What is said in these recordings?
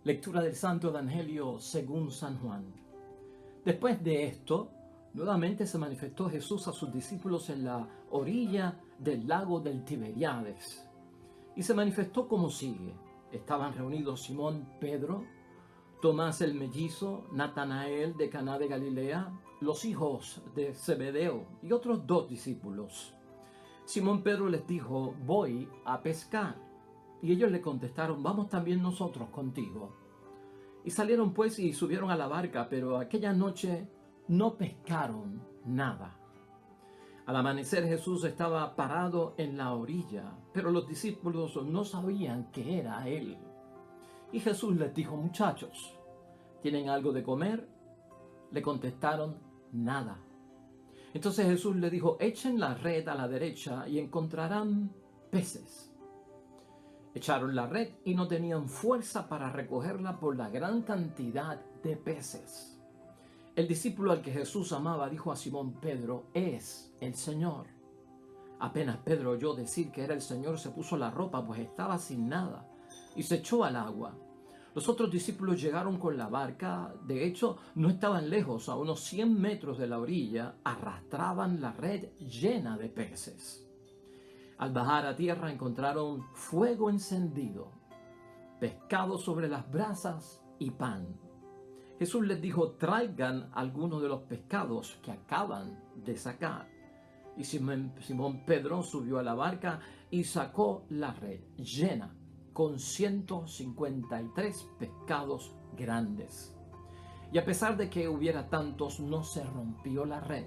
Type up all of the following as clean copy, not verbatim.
Lectura del Santo Evangelio según San Juan. Después de esto, nuevamente se manifestó Jesús a sus discípulos en la orilla del lago del Tiberíades. Y se manifestó como sigue. Estaban reunidos Simón Pedro, Tomás el mellizo, Natanael de Caná de Galilea, los hijos de Zebedeo y otros 2 discípulos. Simón Pedro les dijo: voy a pescar. Y ellos le contestaron: vamos también nosotros contigo. Y salieron pues y subieron a la barca, pero aquella noche no pescaron nada. Al amanecer Jesús estaba parado en la orilla, pero los discípulos no sabían que era Él. Y Jesús les dijo: muchachos, ¿tienen algo de comer? Le contestaron: nada. Entonces Jesús les dijo: echen la red a la derecha y encontrarán peces. Echaron la red y no tenían fuerza para recogerla por la gran cantidad de peces. El discípulo al que Jesús amaba dijo a Simón Pedro: es el Señor. Apenas Pedro oyó decir que era el Señor, se puso la ropa, pues estaba sin nada, y se echó al agua. Los otros discípulos llegaron con la barca. De hecho, no estaban lejos, a unos 100 metros de la orilla, arrastraban la red llena de peces. Al bajar a tierra encontraron fuego encendido, pescado sobre las brasas y pan. Jesús les dijo: traigan algunos de los pescados que acaban de sacar. Y Simón Pedro subió a la barca y sacó la red llena con 153 pescados grandes. Y a pesar de que hubiera tantos, no se rompió la red.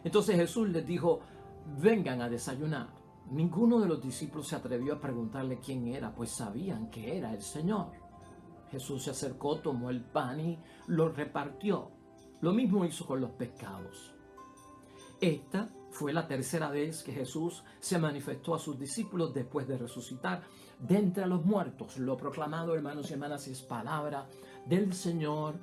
Entonces Jesús les dijo: vengan a desayunar. Ninguno de los discípulos se atrevió a preguntarle quién era, pues sabían que era el Señor. Jesús se acercó, tomó el pan y lo repartió. Lo mismo hizo con los pescados. Esta fue la tercera vez que Jesús se manifestó a sus discípulos después de resucitar de entre los muertos. Lo proclamado, hermanos y hermanas, es palabra del Señor.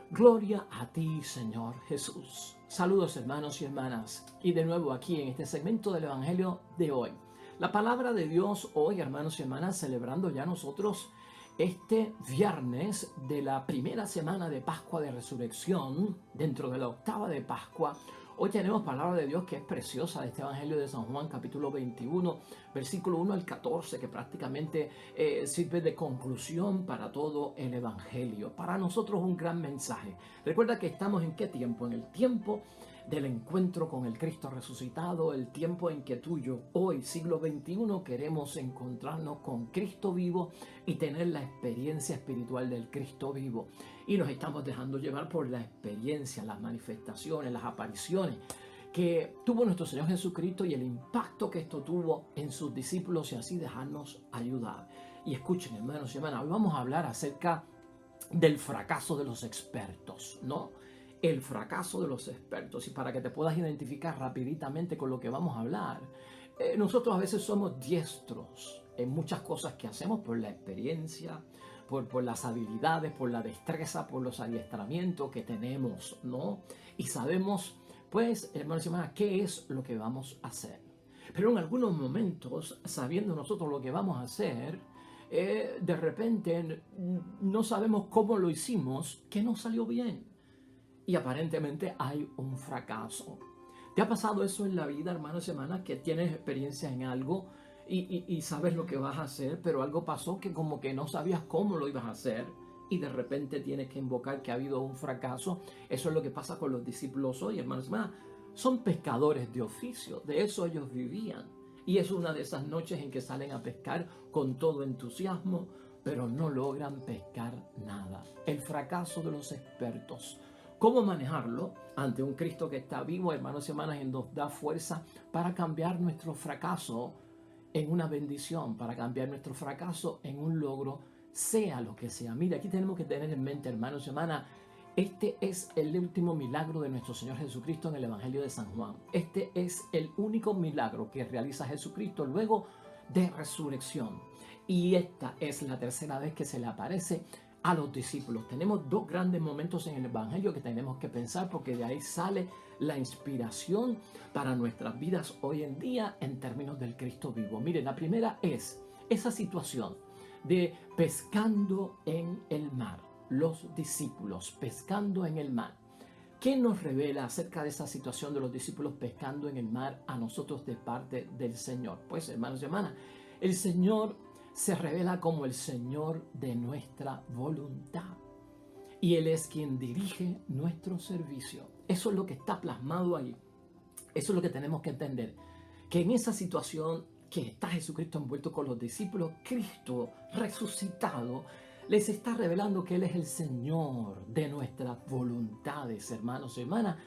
Gloria a ti, Señor Jesús. Saludos, hermanos y hermanas, y de nuevo aquí en este segmento del Evangelio de hoy. La palabra de Dios hoy, hermanos y hermanas, celebrando ya nosotros este viernes de la primera semana de Pascua de Resurrección, dentro de la octava de Pascua. Hoy tenemos palabra de Dios que es preciosa, de este Evangelio de San Juan, capítulo 21, versículo 1 al 14, que prácticamente sirve de conclusión para todo el Evangelio. Para nosotros un gran mensaje. Recuerda que estamos en ¿qué tiempo? En el tiempo del encuentro con el Cristo resucitado, el tiempo en que tú y yo, hoy, siglo XXI, queremos encontrarnos con Cristo vivo y tener la experiencia espiritual del Cristo vivo. Y nos estamos dejando llevar por la experiencia, las manifestaciones, las apariciones que tuvo nuestro Señor Jesucristo y el impacto que esto tuvo en sus discípulos, y así dejarnos ayudar. Y escuchen, hermanos y hermanas, hoy vamos a hablar acerca del fracaso de los expertos, ¿no? El fracaso de los expertos. Y para que te puedas identificar rapiditamente con lo que vamos a hablar, nosotros a veces somos diestros en muchas cosas que hacemos por la experiencia, por las habilidades, por la destreza, por los adiestramientos que tenemos, ¿no? Y sabemos, pues, hermanos y hermanas, qué es lo que vamos a hacer. Pero en algunos momentos, sabiendo nosotros lo que vamos a hacer, de repente no sabemos cómo lo hicimos, que no salió bien. Y aparentemente hay un fracaso. ¿Te ha pasado eso en la vida, hermanos y hermanas, que tienes experiencia en algo y sabes lo que vas a hacer, pero algo pasó que como que no sabías cómo lo ibas a hacer y de repente tienes que invocar que ha habido un fracaso? Eso es lo que pasa con los discípulos hoy, hermanos y hermanas. Son pescadores de oficio, de eso ellos vivían. Y es una de esas noches en que salen a pescar con todo entusiasmo, pero no logran pescar nada. El fracaso de los expertos. ¿Cómo manejarlo ante un Cristo que está vivo, hermanos y hermanas, y nos da fuerza para cambiar nuestro fracaso en una bendición, para cambiar nuestro fracaso en un logro, sea lo que sea? Mira, aquí tenemos que tener en mente, hermanos y hermanas, este es el último milagro de nuestro Señor Jesucristo en el Evangelio de San Juan. Este es el único milagro que realiza Jesucristo luego de resurrección. Y esta es la tercera vez que se le aparece a los discípulos. Tenemos 2 grandes momentos en el Evangelio que tenemos que pensar, porque de ahí sale la inspiración para nuestras vidas hoy en día en términos del Cristo vivo. Mire, la primera es esa situación de pescando en el mar. Los discípulos pescando en el mar. ¿Qué nos revela acerca de esa situación de los discípulos pescando en el mar a nosotros de parte del Señor? Pues, hermanos y hermanas, el Señor se revela como el Señor de nuestra voluntad. Y Él es quien dirige nuestro servicio. Eso es lo que está plasmado ahí. Eso es lo que tenemos que entender. Que en esa situación que está Jesucristo envuelto con los discípulos, Cristo resucitado les está revelando que Él es el Señor de nuestras voluntades, hermanos y hermanas,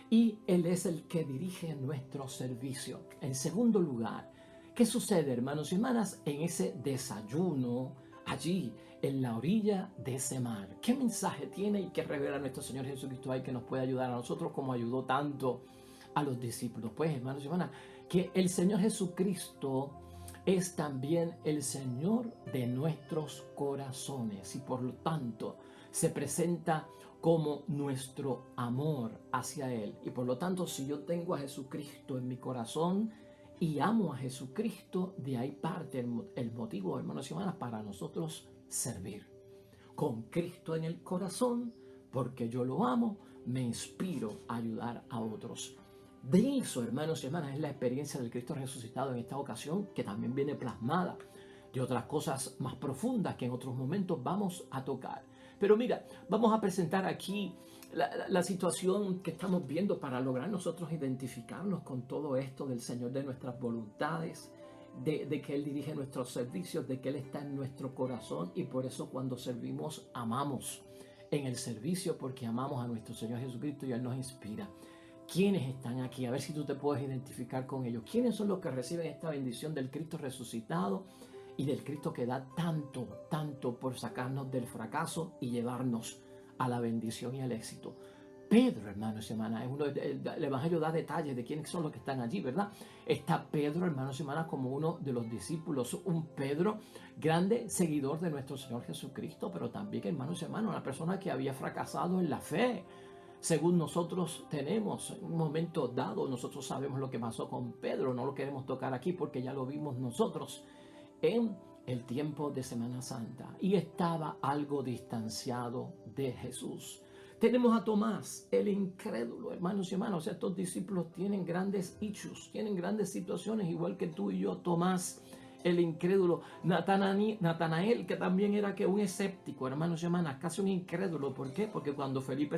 y Él es el que dirige nuestro servicio. En segundo lugar, ¿qué sucede, hermanos y hermanas, en ese desayuno allí en la orilla de ese mar? ¿Qué mensaje tiene y qué revela nuestro Señor Jesucristo ahí que nos puede ayudar a nosotros como ayudó tanto a los discípulos? Pues, hermanos y hermanas, que el Señor Jesucristo es también el Señor de nuestros corazones y por lo tanto se presenta como nuestro amor hacia Él. Y por lo tanto, si yo tengo a Jesucristo en mi corazón y amo a Jesucristo, de ahí parte el motivo, hermanos y hermanas, para nosotros servir. Con Cristo en el corazón, porque yo lo amo, me inspiro a ayudar a otros. De eso, hermanos y hermanas, es la experiencia del Cristo resucitado en esta ocasión, que también viene plasmada de otras cosas más profundas que en otros momentos vamos a tocar. Pero mira, vamos a presentar aquí la situación que estamos viendo para lograr nosotros identificarnos con todo esto del Señor de nuestras voluntades, de que Él dirige nuestros servicios, de que Él está en nuestro corazón y por eso cuando servimos amamos en el servicio porque amamos a nuestro Señor Jesucristo y Él nos inspira. ¿Quiénes están aquí? A ver si tú te puedes identificar con ellos. ¿Quiénes son los que reciben esta bendición del Cristo resucitado y del Cristo que da tanto, tanto por sacarnos del fracaso y llevarnos a la bendición y al éxito? Pedro, hermanos y hermanas, el Evangelio da detalles de quiénes son los que están allí, ¿verdad? Está Pedro, hermanos y hermanas, como uno de los discípulos, un Pedro grande, seguidor de nuestro Señor Jesucristo, pero también, hermanos y hermanas, una persona que había fracasado en la fe. Según nosotros tenemos, en un momento dado, nosotros sabemos lo que pasó con Pedro, no lo queremos tocar aquí porque ya lo vimos nosotros en el tiempo de Semana Santa y estaba algo distanciado de Jesús. Tenemos a Tomás, el incrédulo, hermanos y hermanas. Estos discípulos tienen grandes issues, tienen grandes situaciones, igual que tú y yo. Tomás, el incrédulo. Natanael, que también era que un escéptico, hermanos y hermanas, casi un incrédulo. ¿Por qué? Porque cuando Felipe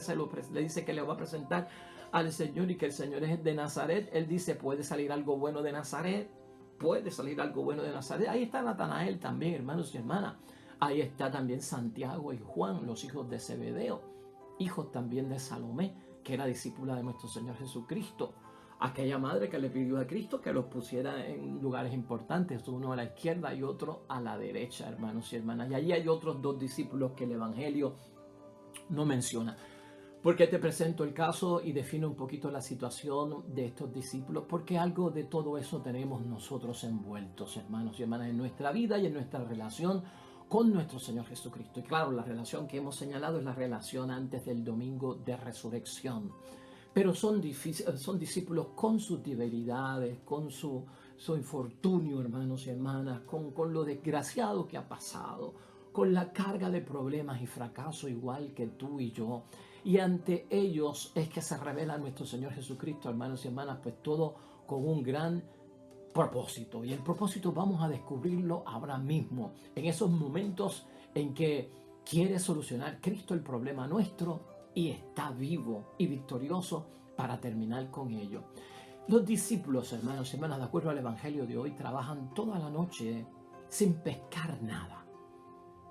le dice que le va a presentar al Señor y que el Señor es de Nazaret, él dice, ¿puede salir algo bueno de Nazaret? ¿Puede salir algo bueno de Nazaret? Ahí está Natanael también, hermanos y hermanas. Ahí está también Santiago y Juan, los hijos de Zebedeo, hijos también de Salomé, que era discípula de nuestro Señor Jesucristo. Aquella madre que le pidió a Cristo que los pusiera en lugares importantes, uno a la izquierda y otro a la derecha, hermanos y hermanas. Y allí hay otros dos discípulos que el Evangelio no menciona. ¿Por qué te presento el caso y defino un poquito la situación de estos discípulos? Porque algo de todo eso tenemos nosotros envueltos, hermanos y hermanas, en nuestra vida y en nuestra relación con nuestro Señor Jesucristo. Y claro, la relación que hemos señalado es la relación antes del domingo de resurrección. Pero son discípulos con sus debilidades, con su infortunio, hermanos y hermanas, con lo desgraciado que ha pasado, con la carga de problemas y fracaso igual que tú y yo. Y ante ellos es que se revela nuestro Señor Jesucristo, hermanos y hermanas, pues todo con un gran propósito. Y el propósito vamos a descubrirlo ahora mismo, en esos momentos en que quiere solucionar Cristo el problema nuestro y está vivo y victorioso para terminar con ello. Los discípulos, hermanos y hermanas, de acuerdo al Evangelio de hoy, trabajan toda la noche sin pescar nada.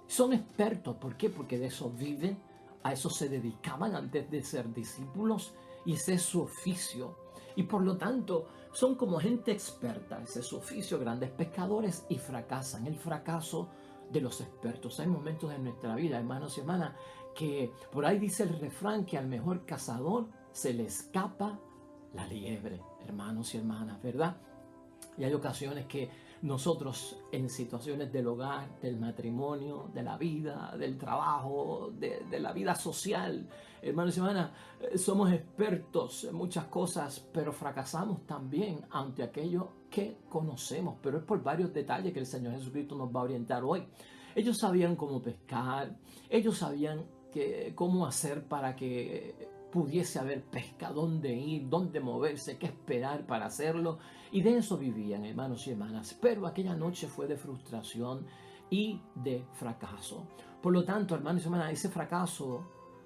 Son expertos, ¿por qué? Porque de eso viven, a eso se dedicaban antes de ser discípulos y ese es su oficio. Y por lo tanto, son como gente experta, ese es su oficio, grandes pescadores y fracasan. El fracaso de los expertos. Hay momentos en nuestra vida, hermanos y hermanas, que por ahí dice el refrán que al mejor cazador se le escapa la liebre, hermanos y hermanas, ¿verdad? Y hay ocasiones que nosotros en situaciones del hogar, del matrimonio, de la vida, del trabajo, de la vida social, hermanos y hermanas, somos expertos en muchas cosas, pero fracasamos también ante aquello que conocemos, pero es por varios detalles que el Señor Jesucristo nos va a orientar hoy. Ellos sabían cómo pescar, ellos sabían cómo hacer para que pudiese haber pesca, dónde ir, dónde moverse, qué esperar para hacerlo. Y de eso vivían, hermanos y hermanas. Pero aquella noche fue de frustración y de fracaso. Por lo tanto, hermanos y hermanas, ese fracaso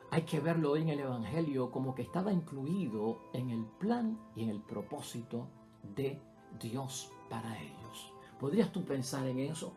hay que verlo hoy en el Evangelio como que estaba incluido en el plan y en el propósito de Dios para ellos. ¿Podrías tú pensar en eso?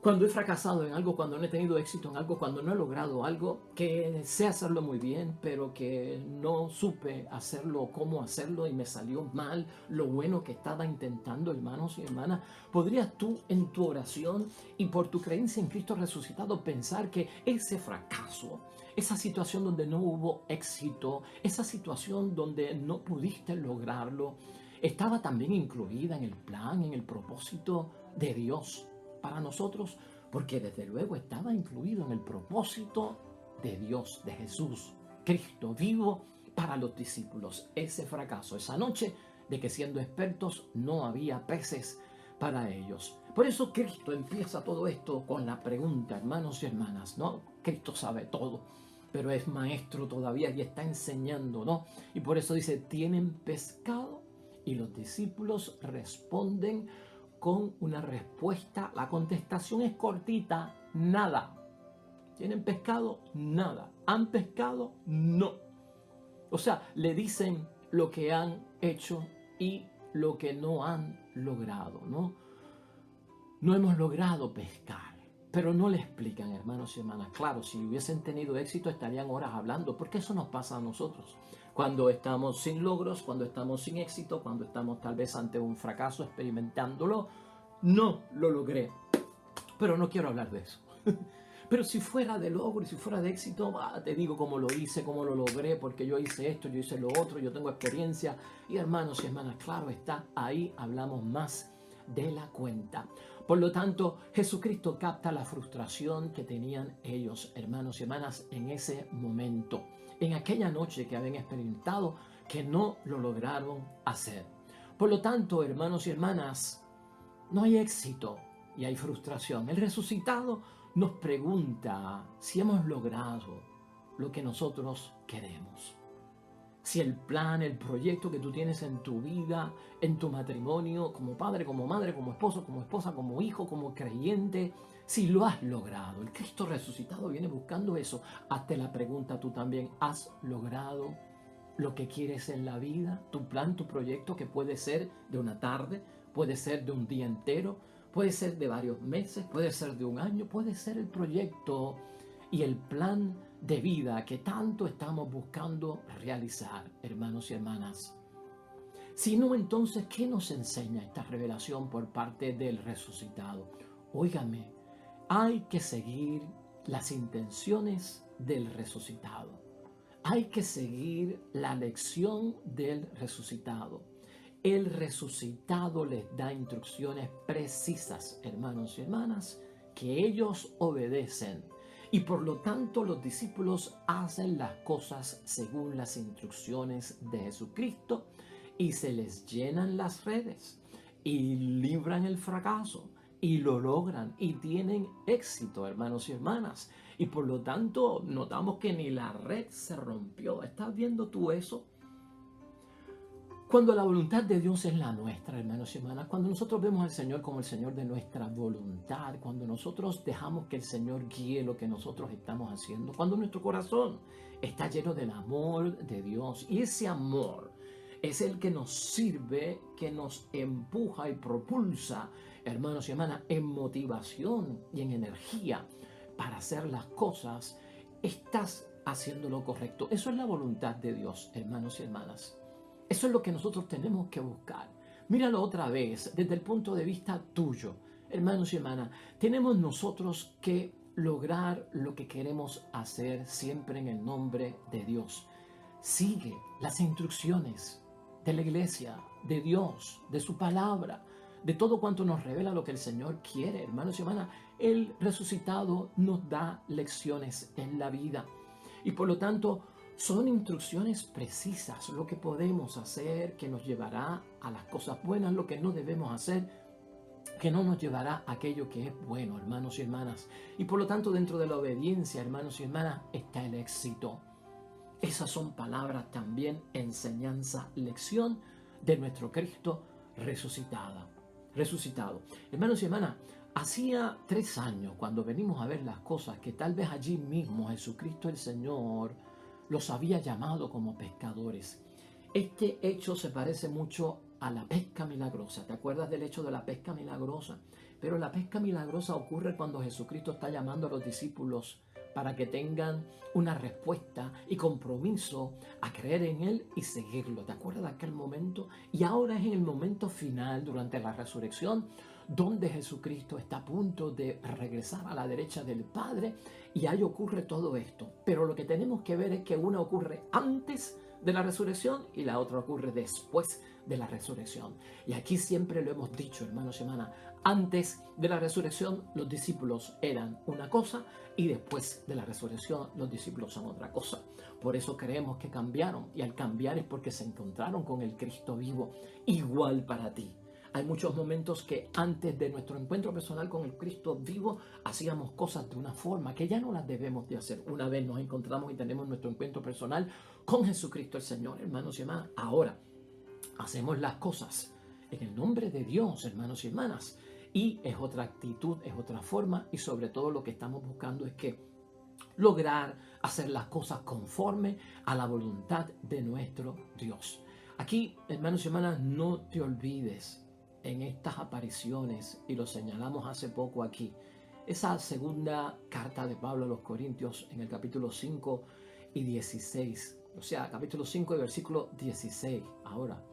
Cuando he fracasado en algo, cuando no he tenido éxito en algo, cuando no he logrado algo, que sé hacerlo muy bien, pero que no supe hacerlo, cómo hacerlo y me salió mal lo bueno que estaba intentando, hermanos y hermanas, ¿podrías tú en tu oración y por tu creencia en Cristo resucitado pensar que ese fracaso, esa situación donde no hubo éxito, esa situación donde no pudiste lograrlo, estaba también incluida en el plan, en el propósito de Dios para nosotros? Porque desde luego estaba incluido en el propósito de Dios, de Jesús, Cristo vivo para los discípulos. Ese fracaso, esa noche de que siendo expertos no había peces para ellos. Por eso Cristo empieza todo esto con la pregunta, hermanos y hermanas, ¿no? Cristo sabe todo, pero es maestro todavía y está enseñando, ¿no? Y por eso dice, ¿tienen pescado? Y los discípulos responden con una respuesta. La contestación es cortita, nada. ¿Tienen pescado? Nada. ¿Han pescado? No. O sea, le dicen lo que han hecho y lo que no han logrado, ¿no? No hemos logrado pescar, pero no le explican, hermanos y hermanas. Claro, si hubiesen tenido éxito estarían horas hablando, porque eso nos pasa a nosotros. Cuando estamos sin logros, cuando estamos sin éxito, cuando estamos tal vez ante un fracaso experimentándolo, no lo logré, pero no quiero hablar de eso. Pero si fuera de logro y si fuera de éxito, te digo cómo lo hice, cómo lo logré, porque yo hice esto, yo hice lo otro, yo tengo experiencia. Y hermanos y hermanas, claro está, ahí hablamos más de la cuenta. Por lo tanto, Jesucristo capta la frustración que tenían ellos, hermanos y hermanas, en ese momento, en aquella noche que habían experimentado que no lo lograron hacer. Por lo tanto, hermanos y hermanas, no hay éxito y hay frustración. El resucitado nos pregunta si hemos logrado lo que nosotros queremos. Si el plan, el proyecto que tú tienes en tu vida, en tu matrimonio, como padre, como madre, como esposo, como esposa, como hijo, como creyente, si lo has logrado. El Cristo resucitado viene buscando eso. Hazte la pregunta tú también, ¿has logrado lo que quieres en la vida? Tu plan, tu proyecto, que puede ser de una tarde, puede ser de un día entero, puede ser de varios meses, puede ser de un año, puede ser el proyecto y el plan de vida que tanto estamos buscando realizar, hermanos y hermanas. Si no, entonces, ¿qué nos enseña esta revelación por parte del resucitado? Óigame, hay que seguir las intenciones del resucitado. Hay que seguir la lección del resucitado. El resucitado les da instrucciones precisas, hermanos y hermanas, que ellos obedecen. Y por lo tanto los discípulos hacen las cosas según las instrucciones de Jesucristo y se les llenan las redes y libran el fracaso y lo logran y tienen éxito, hermanos y hermanas. Y por lo tanto notamos que ni la red se rompió. ¿Estás viendo tú eso? Cuando la voluntad de Dios es la nuestra, hermanos y hermanas, cuando nosotros vemos al Señor como el Señor de nuestra voluntad, cuando nosotros dejamos que el Señor guíe lo que nosotros estamos haciendo, cuando nuestro corazón está lleno del amor de Dios, y ese amor es el que nos sirve, que nos empuja y propulsa, hermanos y hermanas, en motivación y en energía para hacer las cosas, estás haciendo lo correcto. Eso es la voluntad de Dios, hermanos y hermanas. Eso es lo que nosotros tenemos que buscar. Míralo otra vez desde el punto de vista tuyo. Hermanos y hermanas, tenemos nosotros que lograr lo que queremos hacer siempre en el nombre de Dios. Sigue las instrucciones de la iglesia, de Dios, de su palabra, de todo cuanto nos revela lo que el Señor quiere. Hermanos y hermanas, el resucitado nos da lecciones en la vida. Y por lo tanto, Son instrucciones precisas, lo que podemos hacer, que nos llevará a las cosas buenas, lo que no debemos hacer, que no nos llevará a aquello que es bueno, hermanos y hermanas. Y por lo tanto, dentro de la obediencia, hermanos y hermanas, está el éxito. Esas son palabras también, enseñanza, lección de nuestro Cristo resucitado. Hermanos y hermanas, hacía 3 años, cuando venimos a ver las cosas, que tal vez allí mismo Jesucristo el Señor los había llamado como pescadores. Este hecho se parece mucho a la pesca milagrosa. ¿Te acuerdas del hecho de la pesca milagrosa? Pero la pesca milagrosa ocurre cuando Jesucristo está llamando a los discípulos para que tengan una respuesta y compromiso a creer en Él y seguirlo. ¿Te acuerdas de aquel momento? Y ahora es en el momento final, durante la resurrección, donde Jesucristo está a punto de regresar a la derecha del Padre, y ahí ocurre todo esto. Pero lo que tenemos que ver es que una ocurre antes de la resurrección y la otra ocurre después de la resurrección. Y aquí siempre lo hemos dicho, hermanos y hermanas, antes de la resurrección los discípulos eran una cosa y después de la resurrección los discípulos son otra cosa. Por eso creemos que cambiaron, y al cambiar es porque se encontraron con el Cristo vivo, igual para ti. Hay muchos momentos que antes de nuestro encuentro personal con el Cristo vivo hacíamos cosas de una forma que ya no las debemos de hacer. Una vez nos encontramos y tenemos nuestro encuentro personal con Jesucristo el Señor, hermanos y hermanas. Ahora hacemos las cosas en el nombre de Dios, hermanos y hermanas. Y es otra actitud, es otra forma, y sobre todo lo que estamos buscando es que lograr hacer las cosas conforme a la voluntad de nuestro Dios. Aquí, hermanos y hermanas, no te olvides en estas apariciones, y lo señalamos hace poco aquí, esa segunda carta de Pablo a los Corintios en el capítulo 5 y 16, o sea, capítulo 5 y versículo 16. Ahora,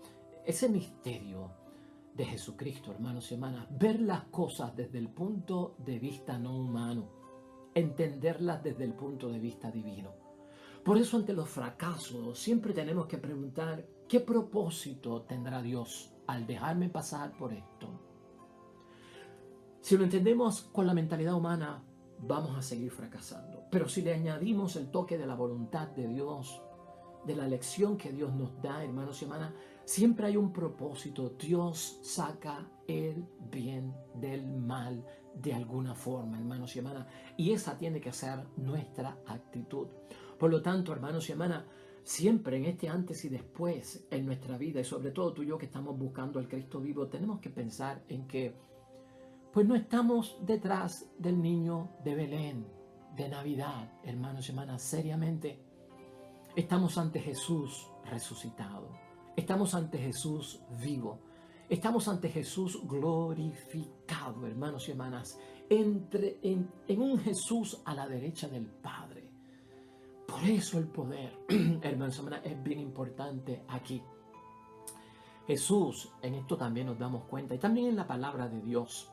ese misterio de Jesucristo, hermanos y hermanas, ver las cosas desde el punto de vista no humano, entenderlas desde el punto de vista divino. Por eso, ante los fracasos siempre tenemos que preguntar: ¿qué propósito tendrá Dios al dejarme pasar por esto? Si lo entendemos con la mentalidad humana, vamos a seguir fracasando. Pero si le añadimos el toque de la voluntad de Dios, de la lección que Dios nos da, hermanos y hermanas, siempre hay un propósito. Dios saca el bien del mal de alguna forma, hermanos y hermanas. Y esa tiene que ser nuestra actitud. Por lo tanto, hermanos y hermanas, siempre en este antes y después en nuestra vida, y sobre todo tú y yo que estamos buscando al Cristo vivo, tenemos que pensar en que pues no estamos detrás del niño de Belén, de Navidad, hermanos y hermanas, seriamente. Estamos ante Jesús resucitado. Estamos ante Jesús vivo. Estamos ante Jesús glorificado, hermanos y hermanas, en un Jesús a la derecha del Padre. Por eso el poder, hermanos y hermanas, es bien importante aquí. Jesús, en esto también nos damos cuenta, y también en la palabra de Dios,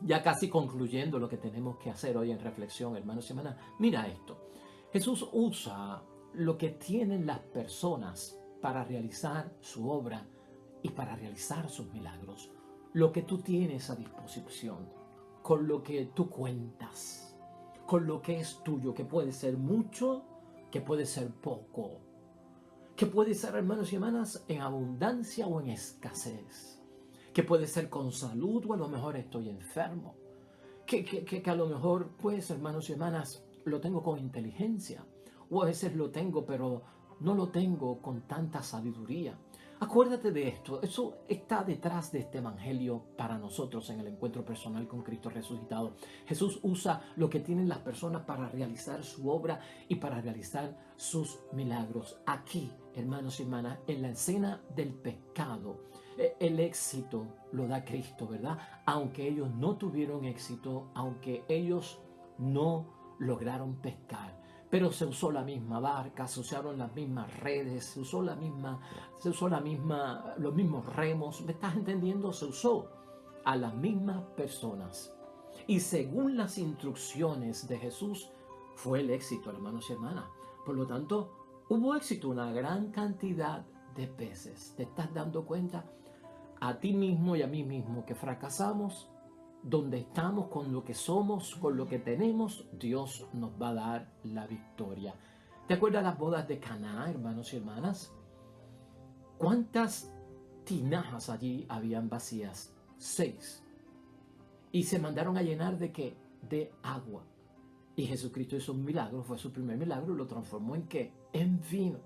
ya casi concluyendo lo que tenemos que hacer hoy en reflexión, hermanos y hermanas, mira esto. Jesús usa lo que tienen las personas para realizar su obra y para realizar sus milagros. Lo que tú tienes a disposición, con lo que tú cuentas, con lo que es tuyo, que puede ser mucho, que puede ser poco, que puede ser, hermanos y hermanas, en abundancia o en escasez, que puede ser con salud o a lo mejor estoy enfermo, que a lo mejor, pues, hermanos y hermanas, lo tengo con inteligencia, o a veces lo tengo, pero no lo tengo con tanta sabiduría. Acuérdate de esto, eso está detrás de este evangelio para nosotros en el encuentro personal con Cristo resucitado. Jesús usa lo que tienen las personas para realizar su obra y para realizar sus milagros. Aquí, hermanos y hermanas, en la escena del pecado, el éxito lo da Cristo, ¿verdad? Aunque ellos no tuvieron éxito, aunque ellos no lograron pescar. Pero se usó la misma barca, se usaron las mismas redes, se usó los mismos remos. ¿Me estás entendiendo? Se usó a las mismas personas. Y según las instrucciones de Jesús, fue el éxito, hermanos y hermanas. Por lo tanto, hubo éxito, una gran cantidad de peces. ¿Te estás dando cuenta? A ti mismo y a mí mismo que fracasamos, donde estamos, con lo que somos, con lo que tenemos, Dios nos va a dar la victoria. ¿Te acuerdas las bodas de Caná, hermanos y hermanas? ¿Cuántas tinajas allí habían vacías? 6. Y se mandaron a llenar ¿de qué? De agua. Y Jesucristo hizo un milagro, fue su primer milagro, lo transformó ¿en qué? En vino.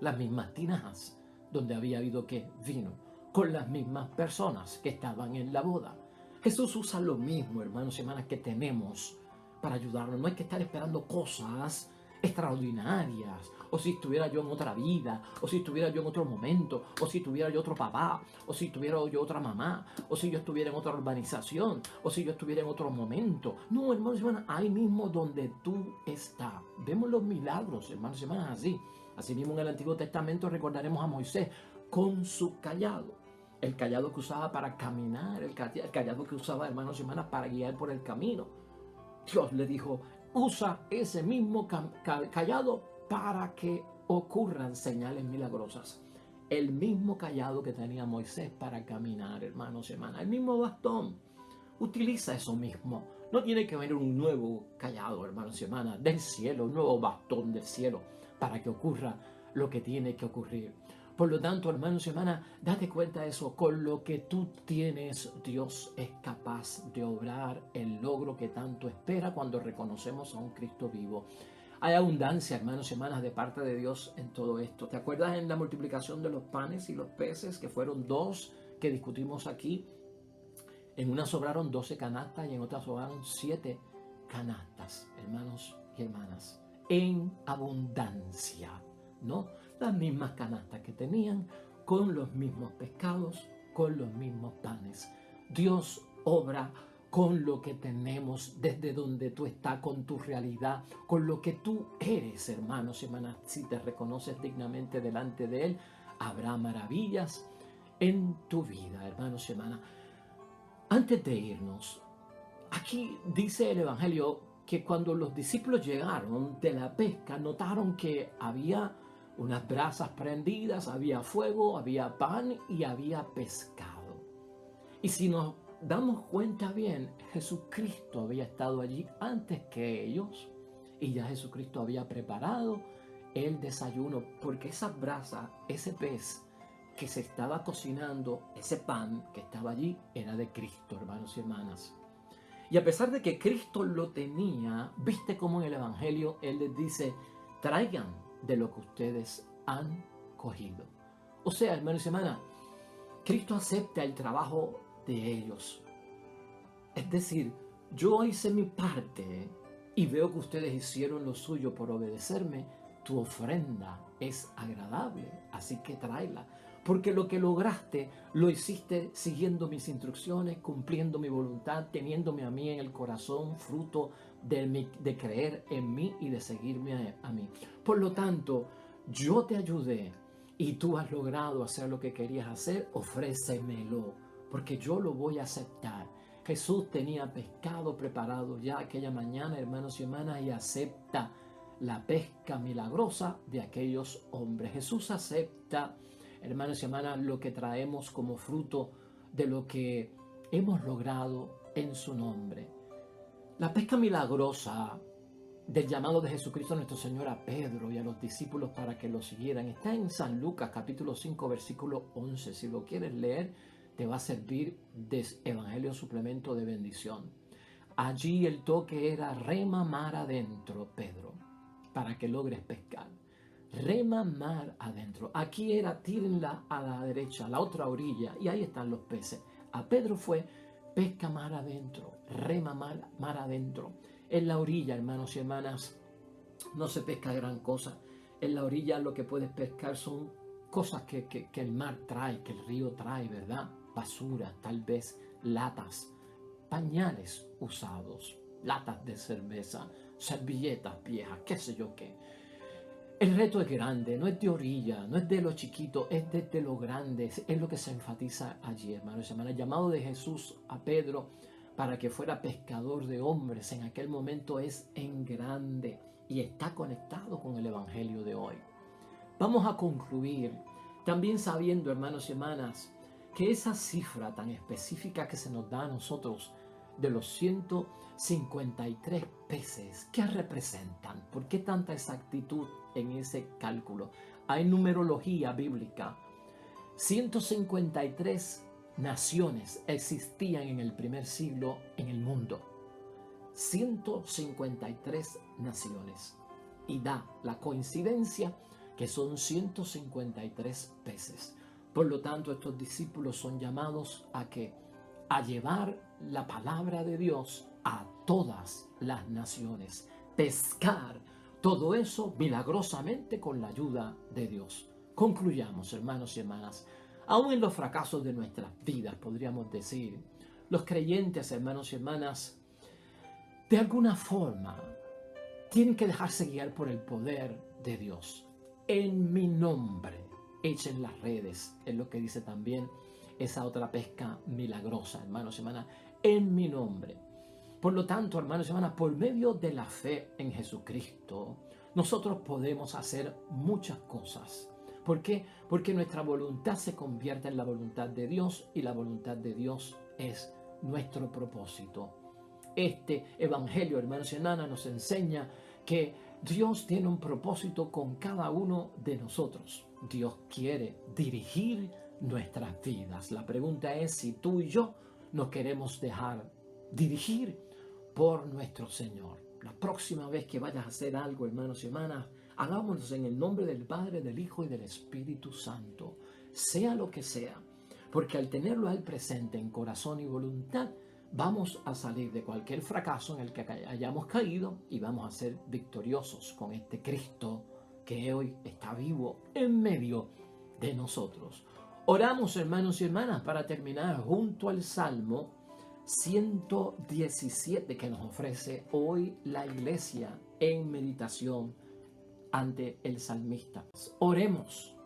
Las mismas tinajas donde había habido ¿qué? Vino, con las mismas personas que estaban en la boda. Jesús usa lo mismo, hermanos y hermanas, que tenemos para ayudarnos. No hay que estar esperando cosas extraordinarias, o si estuviera yo en otra vida, o si estuviera yo en otro momento, o si tuviera yo otro papá, o si tuviera yo otra mamá, o si yo estuviera en otra urbanización, o si yo estuviera en otro momento. No, hermanos y hermanas, ahí mismo donde tú estás. Vemos los milagros, hermanos y hermanas, así. Así mismo en el Antiguo Testamento recordaremos a Moisés con su cayado. El cayado que usaba para caminar, el cayado que usaba, hermanos y hermanas, para guiar por el camino. Dios le dijo, usa ese mismo cayado para que ocurran señales milagrosas. El mismo cayado que tenía Moisés para caminar, hermanos y hermanas. El mismo bastón. Utiliza eso mismo. No tiene que venir un nuevo cayado, hermanos y hermanas, del cielo, un nuevo bastón del cielo para que ocurra lo que tiene que ocurrir. Por lo tanto, hermanos y hermanas, date cuenta de eso. Con lo que tú tienes, Dios es capaz de obrar el logro que tanto espera cuando reconocemos a un Cristo vivo. Hay abundancia, hermanos y hermanas, de parte de Dios en todo esto. ¿Te acuerdas en la multiplicación de los panes y los peces, que fueron 2 que discutimos aquí? En una sobraron 12 canastas y en otra sobraron 7 canastas, hermanos y hermanas, en abundancia, ¿no? Las mismas canastas que tenían, con los mismos pescados, con los mismos panes. Dios obra con lo que tenemos, desde donde tú estás, con tu realidad, con lo que tú eres, hermanos y hermanas. Si te reconoces dignamente delante de Él, habrá maravillas en tu vida, hermanos y hermanas. Antes de irnos, aquí dice el Evangelio que cuando los discípulos llegaron de la pesca, notaron que había unas brasas prendidas, había fuego, había pan y había pescado. Y si nos damos cuenta bien, Jesucristo había estado allí antes que ellos y ya Jesucristo había preparado el desayuno, porque esas brasas, ese pez que se estaba cocinando, ese pan que estaba allí, era de Cristo, hermanos y hermanas. Y a pesar de que Cristo lo tenía, viste cómo en el Evangelio Él les dice, traigan de lo que ustedes han cogido. O sea, hermanos y hermanas, Cristo acepta el trabajo de ellos. Es decir, yo hice mi parte y veo que ustedes hicieron lo suyo por obedecerme. Tu ofrenda es agradable, así que tráela. Porque lo que lograste, lo hiciste siguiendo mis instrucciones, cumpliendo mi voluntad, teniéndome a mí en el corazón, fruto de creer en mí y de seguirme a mí. Por lo tanto, yo te ayudé y tú has logrado hacer lo que querías hacer, ofrécemelo, porque yo lo voy a aceptar. Jesús tenía pescado preparado ya aquella mañana, hermanos y hermanas, y acepta la pesca milagrosa de aquellos hombres. Jesús acepta, hermanos y hermanas, lo que traemos como fruto de lo que hemos logrado en su nombre. La pesca milagrosa del llamado de Jesucristo nuestro Señor a Pedro y a los discípulos para que lo siguieran está en San Lucas capítulo 5 versículo 11. Si lo quieres leer, te va a servir de evangelio suplemento de bendición. Allí el toque era rema mar adentro, Pedro, para que logres pescar. Rema mar adentro. Aquí era tírenla a la derecha, a la otra orilla, y ahí están los peces. A Pedro fue pesca mar adentro, rema mar adentro. En la orilla, hermanos y hermanas, no se pesca gran cosa. En la orilla lo que puedes pescar son cosas que el mar trae, que el río trae, ¿verdad? Basura, tal vez latas, pañales usados, latas de cerveza, servilletas viejas, qué sé yo qué. El reto es grande, no es de orilla, no es de lo chiquito, es de lo grande, es lo que se enfatiza allí, hermanos y hermanas. El llamado de Jesús a Pedro para que fuera pescador de hombres en aquel momento es en grande y está conectado con el Evangelio de hoy. Vamos a concluir también sabiendo, hermanos y hermanas, que esa cifra tan específica que se nos da a nosotros de los 153 peces. ¿Qué representan? ¿Por qué tanta exactitud en ese cálculo? Hay numerología bíblica. 153 naciones existían en el primer siglo en el mundo. 153 naciones. Y da la coincidencia que son 153 peces. Por lo tanto, estos discípulos son llamados a llevar la palabra de Dios a todas las naciones. Pescar todo eso milagrosamente con la ayuda de Dios. Concluyamos, hermanos y hermanas. Aún en los fracasos de nuestras vidas, podríamos decir, los creyentes, hermanos y hermanas, de alguna forma, tienen que dejarse guiar por el poder de Dios. En mi nombre, echen las redes, es lo que dice también esa otra pesca milagrosa, hermanos y hermanas, en mi nombre. Por lo tanto, hermanos y hermanas, por medio de la fe en Jesucristo, nosotros podemos hacer muchas cosas. ¿Por qué? Porque nuestra voluntad se convierte en la voluntad de Dios y la voluntad de Dios es nuestro propósito. Este evangelio, hermanos y hermanas, nos enseña que Dios tiene un propósito con cada uno de nosotros. Dios quiere dirigir nuestras vidas. La pregunta es si tú y yo nos queremos dejar dirigir por nuestro Señor. La próxima vez que vayas a hacer algo, hermanos y hermanas, hagámoslo en el nombre del Padre, del Hijo y del Espíritu Santo. Sea lo que sea, porque al tenerlo a Él presente en corazón y voluntad, vamos a salir de cualquier fracaso en el que hayamos caído y vamos a ser victoriosos con este Cristo que hoy está vivo en medio de nosotros. Oramos, hermanos y hermanas, para terminar junto al Salmo 117 que nos ofrece hoy la iglesia en meditación ante el salmista. Oremos.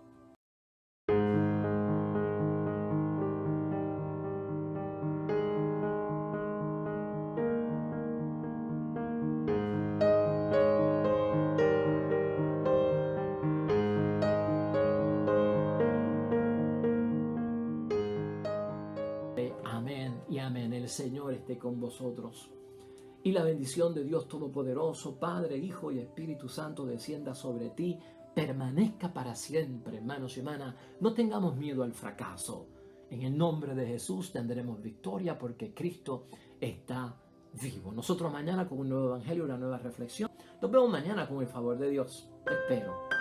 Amén y amén. El Señor esté con vosotros. Y la bendición de Dios Todopoderoso, Padre, Hijo y Espíritu Santo, descienda sobre ti, permanezca para siempre, hermanos y hermanas. No tengamos miedo al fracaso. En el nombre de Jesús tendremos victoria porque Cristo está vivo. Nosotros mañana con un nuevo evangelio, una nueva reflexión. Nos vemos mañana con el favor de Dios. Te espero.